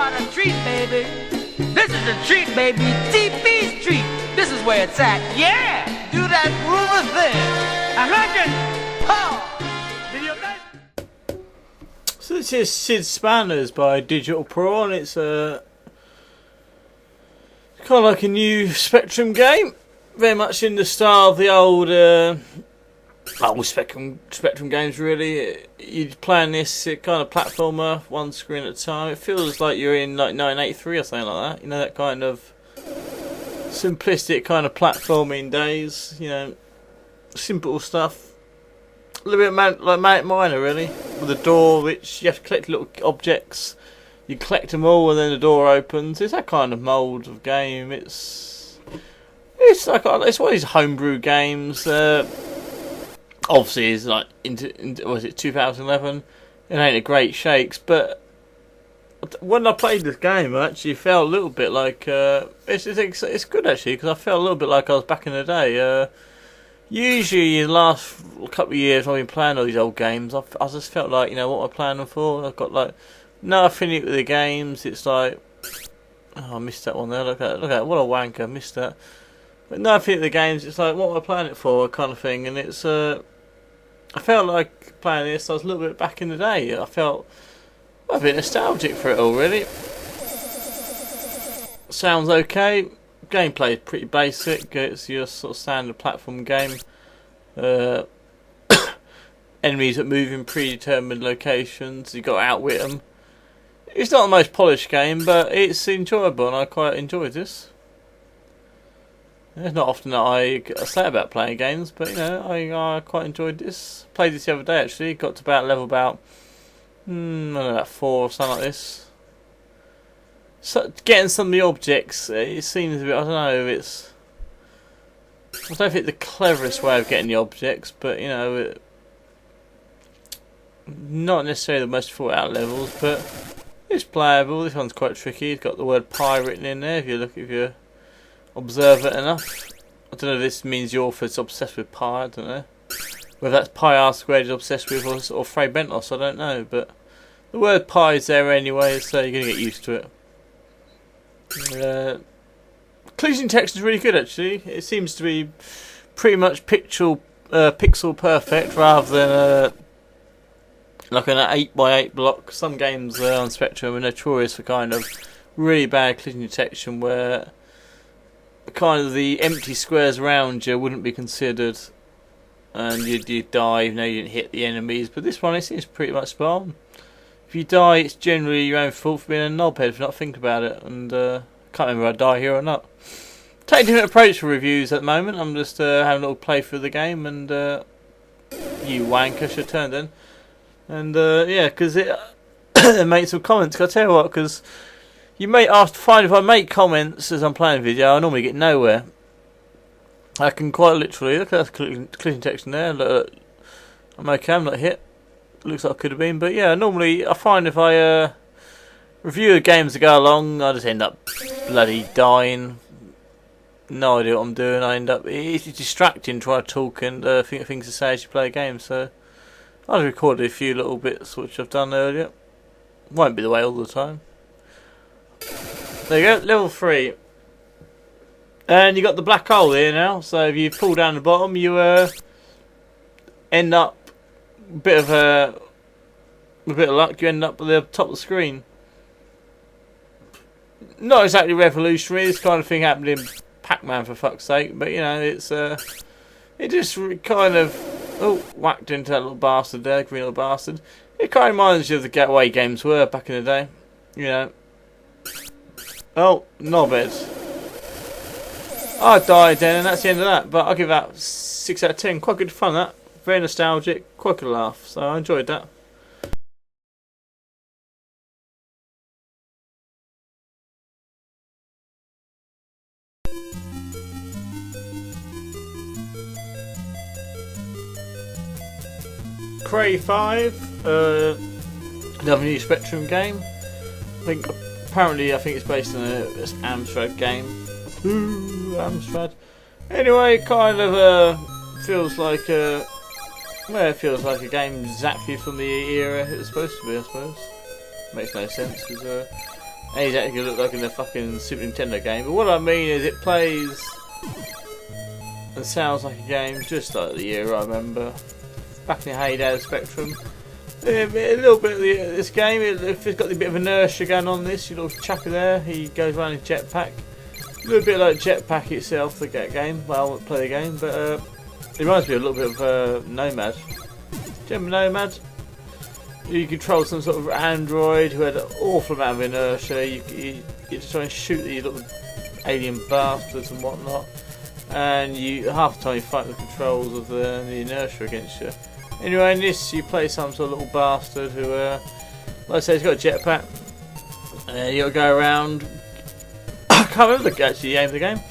what a treat, baby. This is a treat, baby. TP's treat. This is where it's at. Yeah! Do that groove thing. 100 power. Video game. So this is Sid Spanners by Digital Pro, and it's kind of like a new Spectrum game. Very much in the style of the old Spectrum games, really. You're playing this kind of platformer, one screen at a time. It feels like you're in like 1983 or something like that. You know, that kind of simplistic kind of platforming days. You know, simple stuff. A little bit like Manic Miner, really. With a door which you have to collect little objects. You collect them all and then the door opens. It's that kind of mould of game. It's like it's one of these homebrew games. Obviously, it's like was it 2011? It ain't a great shakes, but when I played this game, I actually felt a little bit like it's good actually, because I felt a little bit like I was back in the day. Usually, in the last couple of years, I've been playing all these old games. I just felt like, you know, what am I playing them for? I've got like no affinity with the games. It's like, oh, I missed that one there. Look at that, what a wanker! I missed that. But no affinity with the games. It's like, what am I playing it for, kind of thing. And it's I felt like playing this. I was a little bit back in the day. I felt a bit nostalgic for it all, really. Sounds okay. Gameplay is pretty basic. It's your sort of standard platform game. Enemies that move in predetermined locations. You got to outwit them. It's not the most polished game, but it's enjoyable, and I quite enjoyed this. It's not often that I say about playing games, but you know, I quite enjoyed this. Played this the other day actually. Got to about level about I don't know, about 4 or something like this. So getting some of the objects, it seems a bit, I don't know, I don't think the cleverest way of getting the objects, but you know, not necessarily the most thought out levels, but it's playable. This one's quite tricky. It's got the word pie written in there if you observe it enough. I don't know if this means the author's obsessed with pi, I don't know. Whether that's pi r squared is obsessed with or Frey Bentos, I don't know, but the word pi is there anyway, so you're going to get used to it. Collision text is really good actually. It seems to be pretty much pixel perfect rather than like an 8x8 block. Some games on Spectrum are notorious for kind of really bad collision detection where kind of the empty squares around you wouldn't be considered, and you'd die even though you didn't hit the enemies. But this one, it seems pretty much spot on. If you die, it's generally your own fault for being a knobhead for not thinking about it. And can't remember if I die here or not. Take a different approach for reviews at the moment. I'm just having a little play through the game, and you wanker should turn then. And yeah, because it made some comments. I'll tell you what, because you may find if I make comments as I'm playing a video, I normally get nowhere. I can quite literally look at that collision detection there. Look, I'm okay. I'm not hit. Looks like I could have been, but yeah, normally I find if I review the games that go along, I just end up bloody dying. No idea what I'm doing. I end up it's distracting trying to talk and think of things to say as you play a game. So I've recorded a few little bits which I've done earlier. Won't be the way all the time. There you go, level 3. And you got the black hole here now. So if you pull down the bottom, you end up with a bit of luck, you end up at the top of the screen. Not exactly revolutionary. This kind of thing happened in Pac-Man, for fuck's sake. But you know, it's it just kind of whacked into that little bastard there, green little bastard. It kind of reminds you of the getaway games were back in the day. You know. Oh, knobheads. I died then, and that's the end of that. But I'll give that 6 out of 10. Quite good fun, that. Very nostalgic, quite a laugh. So I enjoyed that. Prey 5, another new Spectrum game. I think it's based on this Amstrad game. Ooh, Amstrad. Anyway, kind of feels like well, it feels like a game exactly from the era it was supposed to be, I suppose. Makes no sense because And he's actually going to look like in a fucking Super Nintendo game. But what I mean is it plays and sounds like a game just like the era I remember. Back in the heyday of Spectrum. A little bit of this game, if it's got a bit of inertia going on this, you little chappy there, he goes around in jetpack. A little bit like Jetpack itself, the game. Well, I won't play the game, but it reminds me a little bit of Nomad. Do you remember Nomad? You control some sort of android who had an awful amount of inertia. You just try and shoot these little alien bastards and whatnot, and half the time you fight the controls of the inertia against you. Anyway, in this you play some sort of little bastard who, like I say, he's got a jetpack. You got to go around. I can't remember the aim of the game.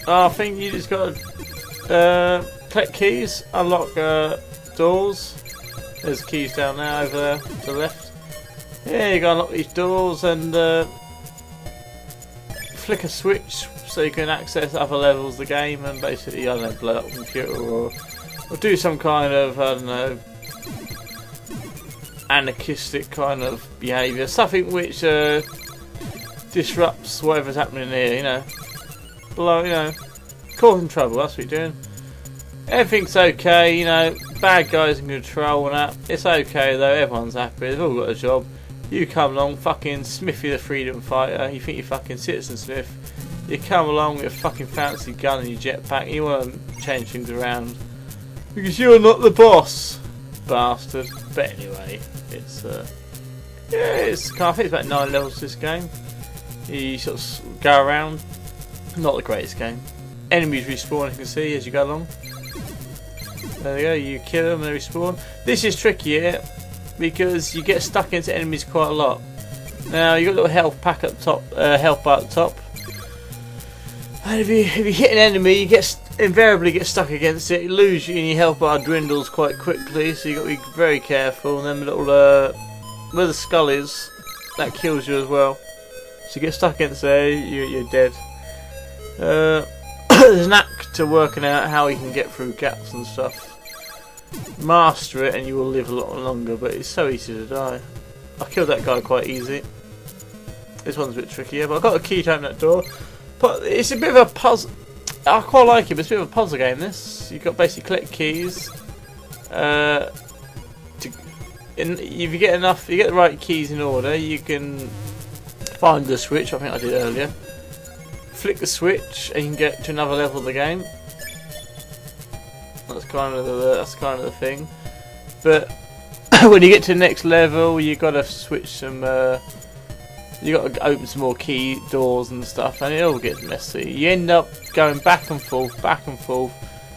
I think you just got to collect keys, unlock doors. There's keys down there over there to the left. Yeah, you got to unlock these doors and flick a switch so you can access other levels of the game and basically, I don't know, blow up the computer or do some kind of, I don't know, anarchistic kind of behaviour. Something which disrupts whatever's happening here, you know. Causing trouble, that's what you're doing. Everything's okay, you know, bad guys in control and that. It's okay though, everyone's happy, they've all got a job. You come along, fucking Smithy the Freedom Fighter, you think you're fucking Citizen Smith. You come along with a fucking fancy gun and your jetpack, you want to change things around. Because you're not the boss, bastard. But anyway, it's I think it's about 9 levels this game. You sort of go around. Not the greatest game. Enemies respawn, you can see as you go along. There we go. You kill them, they respawn. This is trickier because you get stuck into enemies quite a lot. Now you got a little health pack at the top, health bar at the top. And if you hit an enemy, you invariably get stuck against it. You lose, and your health bar dwindles quite quickly. So you got to be very careful. And then the little where the skull is, that kills you as well. So you get stuck against there, you're dead. There's an knack to working out how you can get through gaps and stuff. Master it, and you will live a lot longer. But it's so easy to die. I killed that guy quite easy. This one's a bit trickier, but I got a key to open that door. But it's a bit of a puzzle. I quite like it, but it's a bit of a puzzle game. This you've got basically collect keys. If you get enough, you get the right keys in order, you can find the switch. I think I did earlier. Flick the switch, and you can get to another level of the game. That's kind of the thing. But when you get to the next level, you got to switch some. You got to open some more key doors and stuff, and it all gets messy. You end up going back and forth,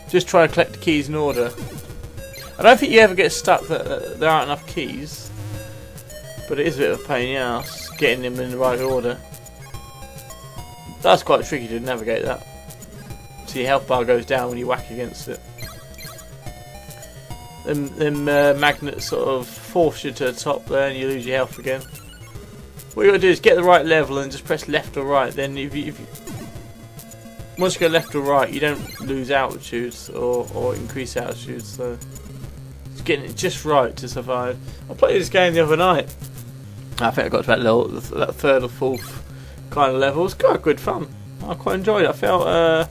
just trying to collect the keys in order. I don't think you ever get stuck that there aren't enough keys, but it is a bit of a pain in the ass getting them in the right order. That's quite tricky to navigate that. So your health bar goes down when you whack against it. Them magnets sort of force you to the top there, and you lose your health again. What you got to do is get the right level and just press left or right. Then once you go left or right, you don't lose altitudes or increase altitudes. So it's getting it just right to survive. I played this game the other night. I think I got to that third or fourth kind of level. It's quite good fun. I quite enjoyed it. I felt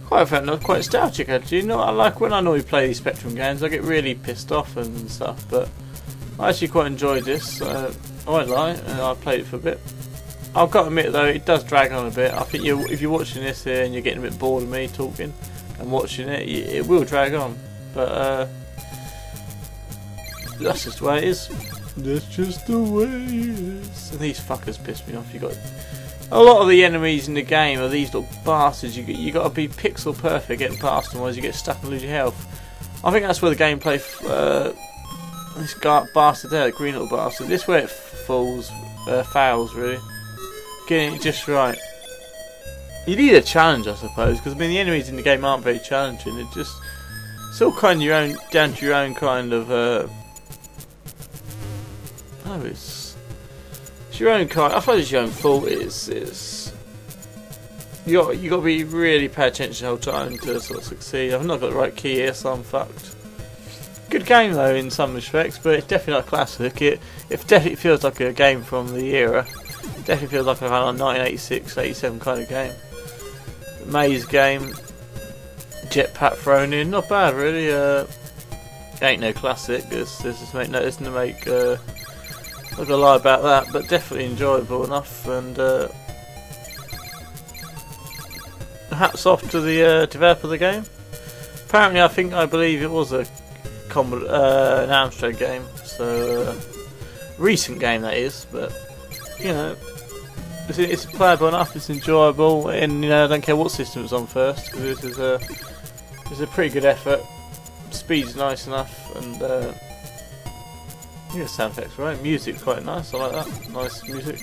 quite nostalgic actually. You know, I like when I normally play these Spectrum games. I get really pissed off and stuff, but I actually quite enjoyed this. I won't lie, I played it for a bit. I've got to admit though, it does drag on a bit. I think if you're watching this here and you're getting a bit bored of me talking and watching it, it will drag on. But that's just the way it is. That's just the way it is. And these fuckers piss me off. You got a lot of the enemies in the game are these little bastards. You got to be pixel perfect getting past them, otherwise you get stuck and lose your health. I think that's where the gameplay. This bastard there, the green little bastard. This way it fails really. Getting it just right. You need a challenge, I suppose, because I mean the enemies in the game aren't very challenging. It's all kind of down to your own kind of. It's your own kind. I suppose it's your own fault. It's you got to be really pay attention the whole time to sort of succeed. I've not got the right key here, so I'm fucked. Good game though in some respects, but it's definitely not a classic. It definitely feels like a game from the era. Definitely feels like a kind of 1986, 87 kind of game. Maze game, jetpack thrown in, not bad really. Ain't no classic. There's nothing to make. Not gonna lie about that, but definitely enjoyable enough. And hats off to the developer of the game. Apparently, I believe it was an Amstrad game, so recent game that is. But you know, it's playable enough. It's enjoyable, and you know, I don't care what system it's on first, because this is a pretty good effort. Speed's nice enough, and yeah, sound effects right. Music's quite nice. I like that. Nice music.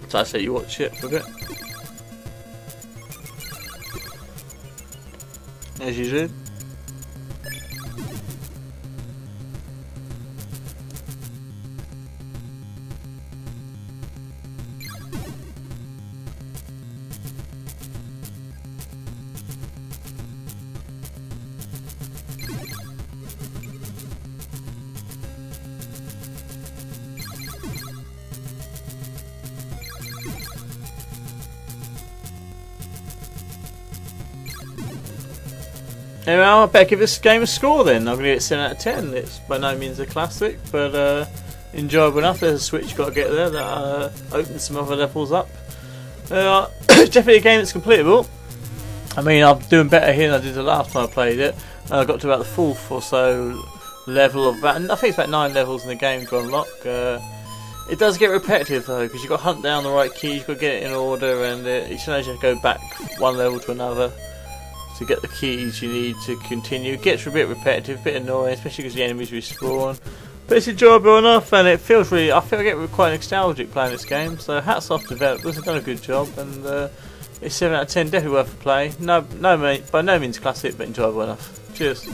So I say you watch it for a bit, as you do. Anyway, I better give this game a score then. I'm going to get it 7 out of 10. It's by no means a classic, but enjoyable enough. There's a switch you've got to get there that opens some other levels up. Definitely a game that's completable. I mean, I'm doing better here than I did the last time I played it. I got to about the 4th or so level of that. I think it's about 9 levels in the game to unlock. It does get repetitive though, because you've got to hunt down the right keys, you've got to get it in order, and each time you have to go back one level to another to get the keys you need to continue. It gets a bit repetitive, a bit annoying, especially because the enemies respawn. But it's enjoyable enough, and it feels really. I feel I get quite nostalgic playing this game. So hats off to developers, they've done a good job, and it's 7 out of 10, definitely worth a play. By no means classic, but enjoyable enough. Cheers.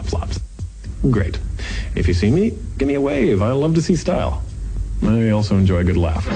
Flops. Great. If you see me, give me a wave. I love to see style. I also enjoy a good laugh.